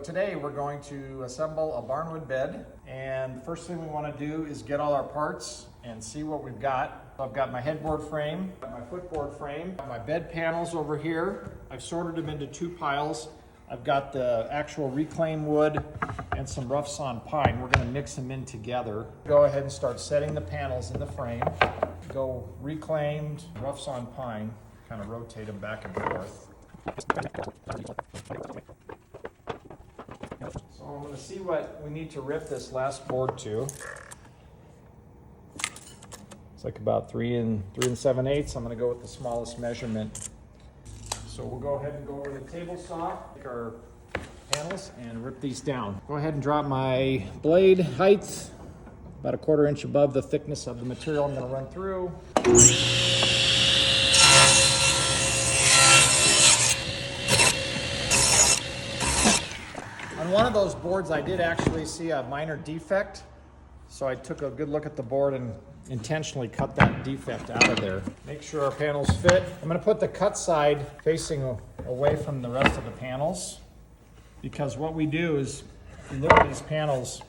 Today we're going to assemble a barnwood bed, and the first thing we want to do is get all our parts and see what we've got. I've got my headboard frame, my footboard frame, my bed panels over here. I've sorted them into two piles. I've got the actual reclaimed wood and some rough sawn pine. We're going to mix them in together. Go ahead and start setting the panels in the frame. Go reclaimed, rough sawn pine, kind of rotate them back and forth. So I'm going to see what we need to rip this last board to. It's like about 3 7/8. I'm going to go with the smallest measurement. So we'll go ahead and go over the table saw, take our panels and rip these down. Go ahead and drop my blade height about 1/4 inch above the thickness of the material I'm going to run through. On one of those boards I did actually see a minor defect, so I took a good look at the board and intentionally cut that defect out of there. Make sure our panels fit. I'm going to put the cut side facing away from the rest of the panels, because what we do is, if you look at these panels,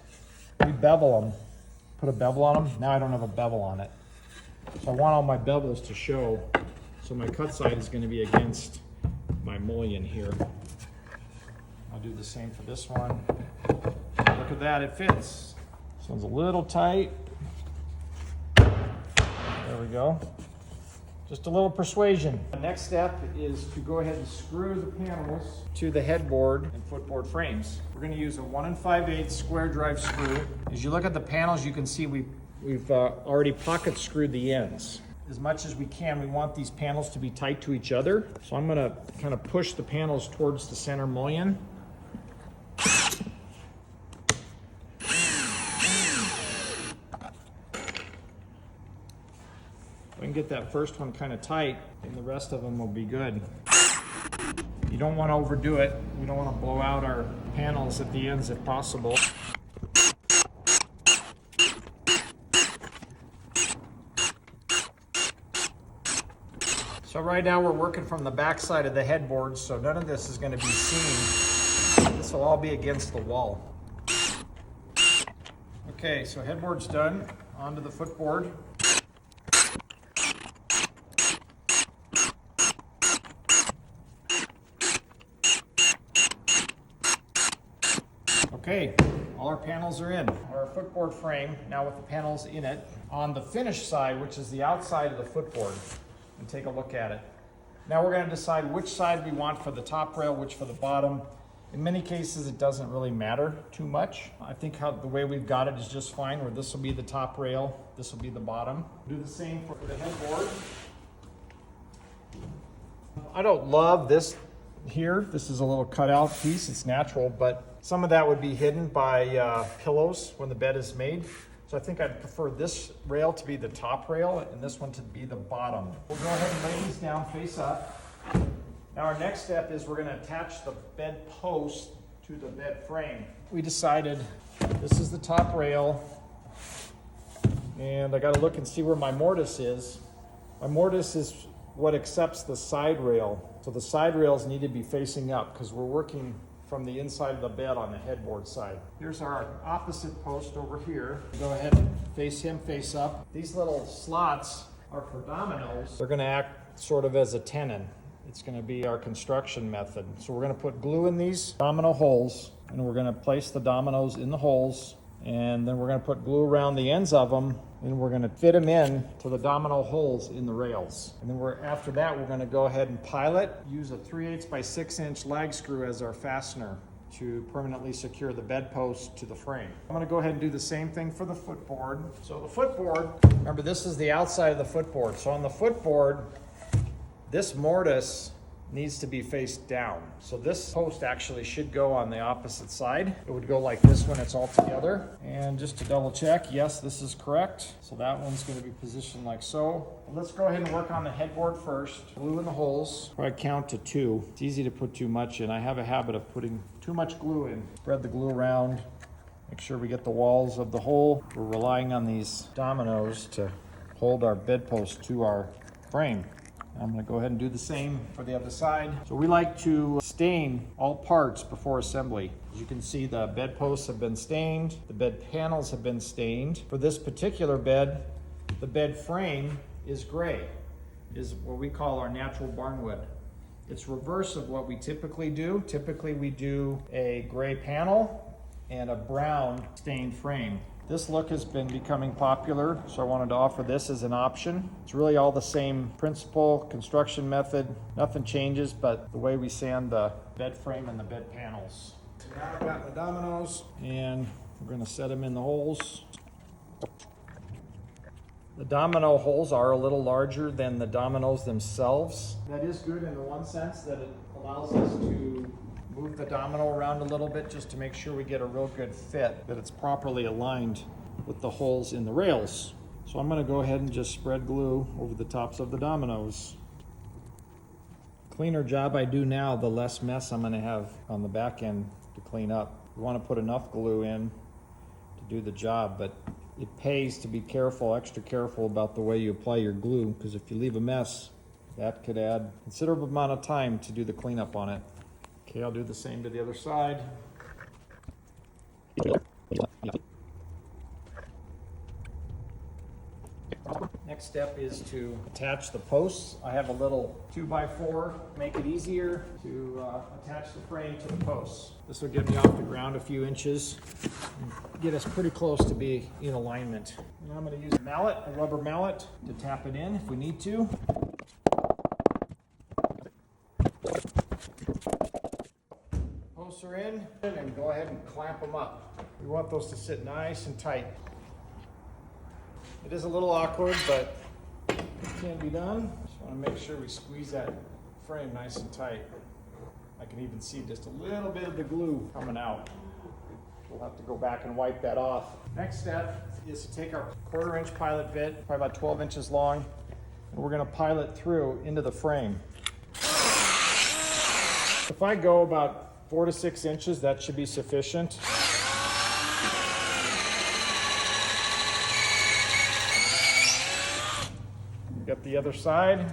we bevel them, put a bevel on them. Now I don't have a bevel on it, so I want all my bevels to show. So my cut side is going to be against my mullion here. I'll do the same for this one. Look at that, it fits. This one's a little tight. There we go. Just a little persuasion. The next step is to go ahead and screw the panels to the headboard and footboard frames. We're going to use a 1 5/8 square drive screw. As you look at the panels, you can see we've already pocket screwed the ends. As much as we can, we want these panels to be tight to each other. So I'm going to kind of push the panels towards the center mullion. We can get that first one kind of tight, and the rest of them will be good. You don't want to overdo it. We don't want to blow out our panels at the ends if possible. So right now we're working from the back side of the headboard, so none of this is going to be seen. This will all be against the wall. Okay, so headboard's done. Onto the footboard. Okay, all our panels are in. Our footboard frame, now with the panels in it, on the finished side, which is the outside of the footboard, and take a look at it. Now we're going to decide which side we want for the top rail, which for the bottom. In many cases, it doesn't really matter too much. I think the way we've got it is just fine, where this will be the top rail, this will be the bottom. Do the same for the headboard. I don't love this here. This is a little cutout piece, it's natural, but some of that would be hidden by pillows when the bed is made. So I think I'd prefer this rail to be the top rail and this one to be the bottom. We'll go ahead and lay these down face up. Now our next step is we're going to attach the bed post to the bed frame. We decided this is the top rail, and I got to look and see where my mortise is. My mortise is what accepts the side rail. So the side rails need to be facing up because we're working from the inside of the bed on the headboard side. Here's our opposite post over here. Go ahead and face him face up. These little slots are for dominoes. They're going to act sort of as a tenon. It's going to be our construction method. So we're going to put glue in these domino holes, and we're going to place the dominoes in the holes, and then we're going to put glue around the ends of them, and we're going to fit them in to the domino holes in the rails. And then after that, we're going to go ahead and pilot, use a 3/8 by 6 inch lag screw as our fastener to permanently secure the bedpost to the frame. I'm going to go ahead and do the same thing for the footboard. So the footboard, remember this is the outside of the footboard. So on the footboard, this mortise needs to be faced down. So this post actually should go on the opposite side. It would go like this when it's all together. And just to double check, yes, this is correct. So that one's going to be positioned like so. Let's go ahead and work on the headboard first. Glue in the holes. I count to 2. It's easy to put too much in. I have a habit of putting too much glue in. Spread the glue around. Make sure we get the walls of the hole. We're relying on these dominoes to hold our bedpost to our frame. I'm going to go ahead and do the same for the other side. So we like to stain all parts before assembly. As you can see, the bed posts have been stained, the bed panels have been stained. For this particular bed, the bed frame is gray, is what we call our natural barnwood. It's reverse of what we typically do. Typically we do a gray panel and a brown stained frame. This look has been becoming popular, so I wanted to offer this as an option. It's really all the same principle, construction method. Nothing changes but the way we sand the bed frame and the bed panels. So now I've got the dominoes, and we're going to set them in the holes. The domino holes are a little larger than the dominoes themselves. That is good in the one sense that it allows us to move the domino around a little bit just to make sure we get a real good fit, that it's properly aligned with the holes in the rails. So I'm going to go ahead and just spread glue over the tops of the dominoes. The cleaner job I do now, the less mess I'm going to have on the back end to clean up. You want to put enough glue in to do the job, but it pays to be careful, extra careful about the way you apply your glue, because if you leave a mess, that could add a considerable amount of time to do the cleanup on it. Okay, I'll do the same to the other side. Next step is to attach the posts. I have a little 2x4, make it easier to attach the frame to the posts. This will get me off the ground a few inches and get us pretty close to be in alignment. And I'm going to use a mallet, a rubber mallet, to tap it in if we need to. Posts are in, and go ahead and clamp them up. We want those to sit nice and tight. It is a little awkward, but it can be done. Just want to make sure we squeeze that frame nice and tight. I can even see just a little bit of the glue coming out. We'll have to go back and wipe that off. Next step is to take our 1/4 inch pilot bit, probably about 12 inches long, and we're going to pilot through into the frame. If I go about 4 to 6 inches, that should be sufficient. Got the other side.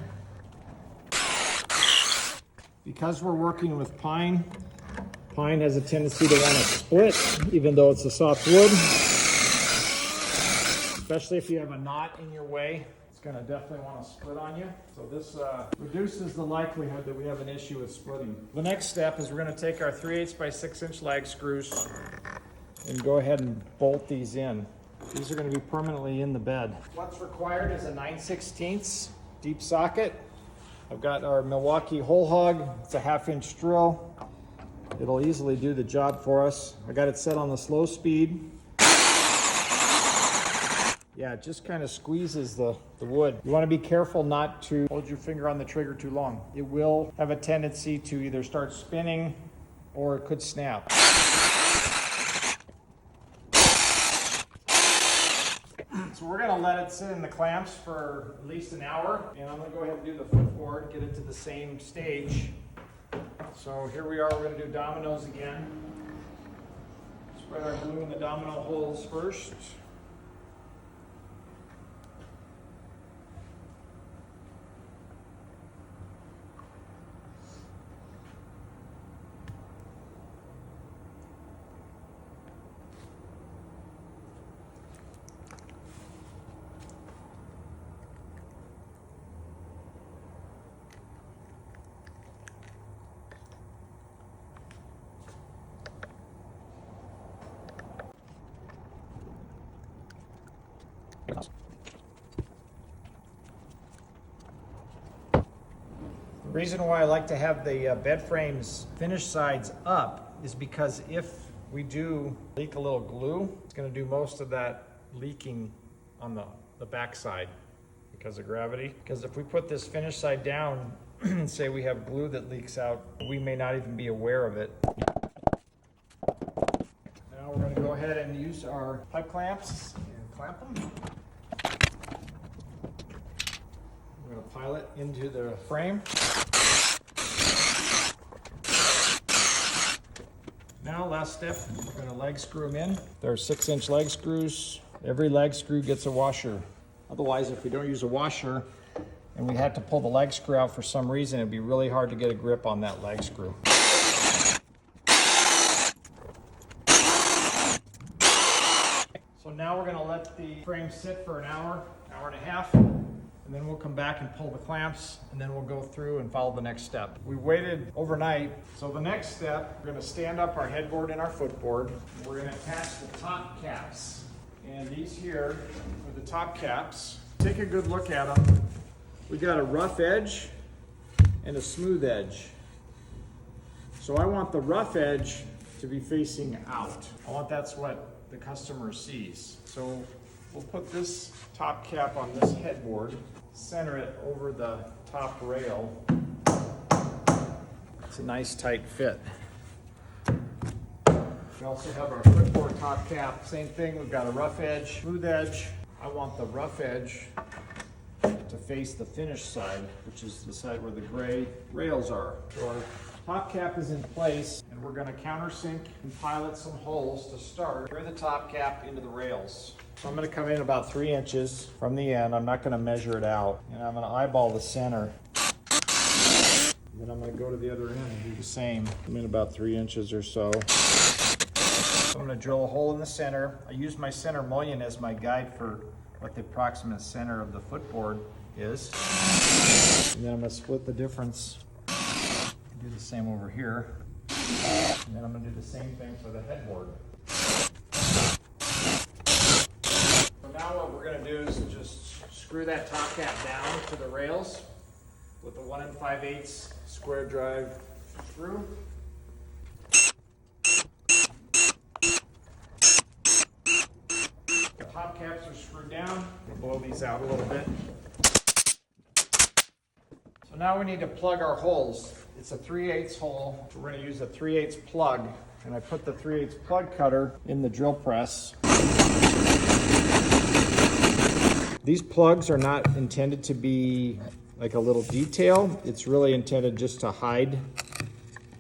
Because we're working with pine, pine has a tendency to want to split, even though it's a soft wood. Especially if you have a knot in your way, it's going to definitely want to split on you. So this reduces the likelihood that we have an issue with splitting. The next step is we're going to take our 3/8 by 6 inch lag screws and go ahead and bolt these in. These are going to be permanently in the bed. What's required is a 9/16 deep socket. I've got our Milwaukee hole hog. It's a 1/2 inch drill. It'll easily do the job for us. I got it set on the slow speed. Yeah, it just kind of squeezes the wood. You want to be careful not to hold your finger on the trigger too long. It will have a tendency to either start spinning or it could snap. So we're going to let it sit in the clamps for at least an hour, and I'm going to go ahead and do the footboard, get it to the same stage. So here we are, we're going to do dominoes again. Spread our glue in the domino holes first. The reason why I like to have the bed frames finished sides up is because if we do leak a little glue, it's going to do most of that leaking on the back side because of gravity. Because if we put this finished side down and say we have glue that leaks out, we may not even be aware of it. Now we're going to go ahead and use our pipe clamps and clamp them. We're going to pilot into the frame. Now, last step, we're going to leg screw them in. There are 6-inch leg screws. Every leg screw gets a washer. Otherwise, if we don't use a washer and we had to pull the leg screw out for some reason, it'd be really hard to get a grip on that leg screw. So now we're going to let the frame sit for an hour and a half, and then we'll come back and pull the clamps, and then we'll go through and follow the next step. We waited overnight, so the next step, we're going to stand up our headboard and our footboard. And we're going to attach the top caps. And these here are the top caps. Take a good look at them. We got a rough edge and a smooth edge. So I want the rough edge to be facing out. I want that's what the customer sees. So we'll put this top cap on this headboard, center it over the top rail. It's a nice tight fit. We also have our footboard top cap, same thing, we've got a rough edge, smooth edge. I want the rough edge to face the finished side, which is the side where the gray rails are. So our top cap is in place, and we're going to countersink and pilot some holes to start. Through the top cap into the rails. So I'm going to come in about 3 inches from the end. I'm not going to measure it out, and I'm going to eyeball the center. Then I'm going to go to the other end and do the same. I'm in about 3 inches or so. So I'm going to drill a hole in the center. I use my center mullion as my guide for what the approximate center of the footboard is. And then I'm going to split the difference. Do the same over here. And then I'm going to do the same thing for the headboard. So now what we're going to do is just screw that top cap down to the rails with a 1 5/8 square drive screw. The top caps are screwed down. We'll blow these out a little bit. So now we need to plug our holes. It's a 3/8 hole. We're going to use a 3/8 plug, and I put the 3/8 plug cutter in the drill press. These plugs are not intended to be like a little detail. It's really intended just to hide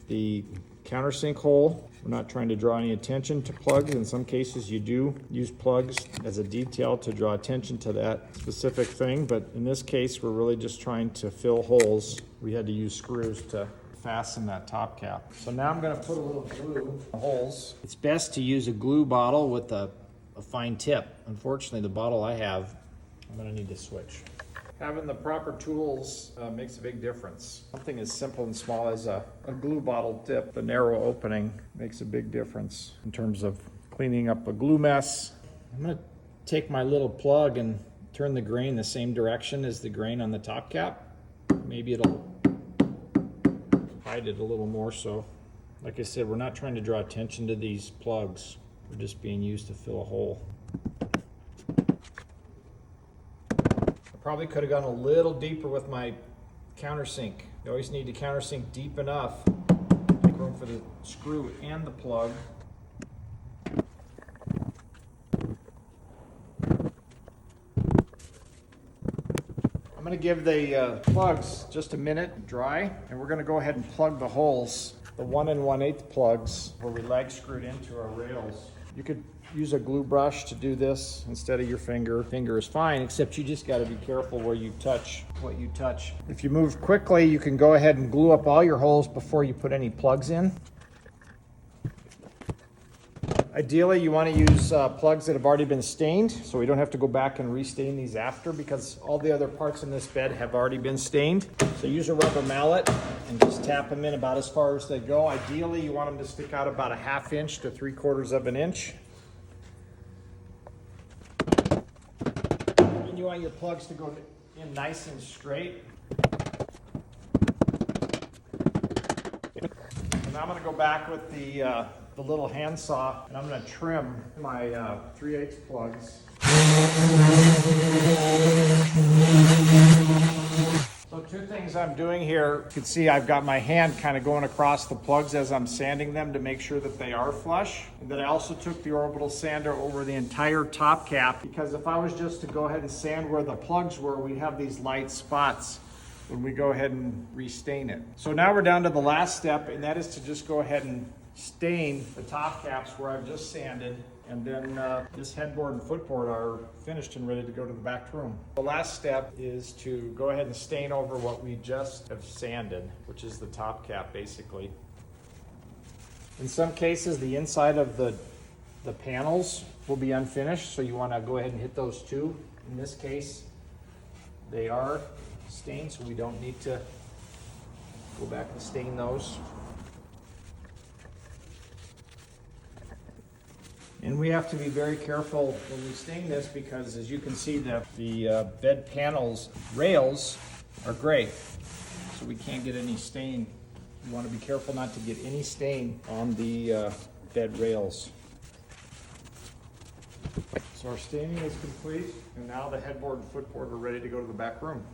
the countersink hole. We're not trying to draw any attention to plugs. In some cases you do use plugs as a detail to draw attention to that specific thing, but in this case we're really just trying to fill holes. We had to use screws to fasten that top cap. So now I'm going to put a little glue in the holes. It's best to use a glue bottle with a fine tip. Unfortunately, the bottle I have, I'm going to need to switch. Having the proper tools makes a big difference. Something as simple and small as a glue bottle tip, the narrow opening, makes a big difference in terms of cleaning up a glue mess. I'm going to take my little plug and turn the grain the same direction as the grain on the top cap. Maybe it'll hide it a little more. So, like I said, we're not trying to draw attention to these plugs. They're just being used to fill a hole. Probably could have gone a little deeper with my countersink. You always need to countersink deep enough to make room for the screw and the plug. I'm going to give the plugs just a minute to dry, and we're going to go ahead and plug the holes, the 1 1/8 plugs where we lag screwed into our rails. You could use a glue brush to do this instead of your finger. Finger is fine, except you just got to be careful where you touch what you touch. If you move quickly, you can go ahead and glue up all your holes before you put any plugs in. Ideally, you want to use plugs that have already been stained, so we don't have to go back and restain these after, because all the other parts in this bed have already been stained. So use a rubber mallet and just tap them in about as far as they go. Ideally, you want them to stick out about a 1/2 inch to 3/4 of an inch. And you want your plugs to go in nice and straight. And now I'm going to go back with the little handsaw, and I'm going to trim my 3/8 plugs. So two things I'm doing here. You can see I've got my hand kind of going across the plugs as I'm sanding them to make sure that they are flush. And then I also took the orbital sander over the entire top cap, because if I was just to go ahead and sand where the plugs were, we'd have these light spots when we go ahead and restain it. So now we're down to the last step, and that is to just go ahead and stain the top caps where I've just sanded, and then this headboard and footboard are finished and ready to go to the back room. The last step is to go ahead and stain over what we just have sanded, which is the top cap basically. In some cases, the inside of the panels will be unfinished, so you want to go ahead and hit those too. In this case, they are stained, so we don't need to go back and stain those. And we have to be very careful when we stain this because, as you can see, the bed panels rails are gray, so we can't get any stain. You want to be careful not to get any stain on the bed rails. So our staining is complete, and now the headboard and footboard are ready to go to the back room.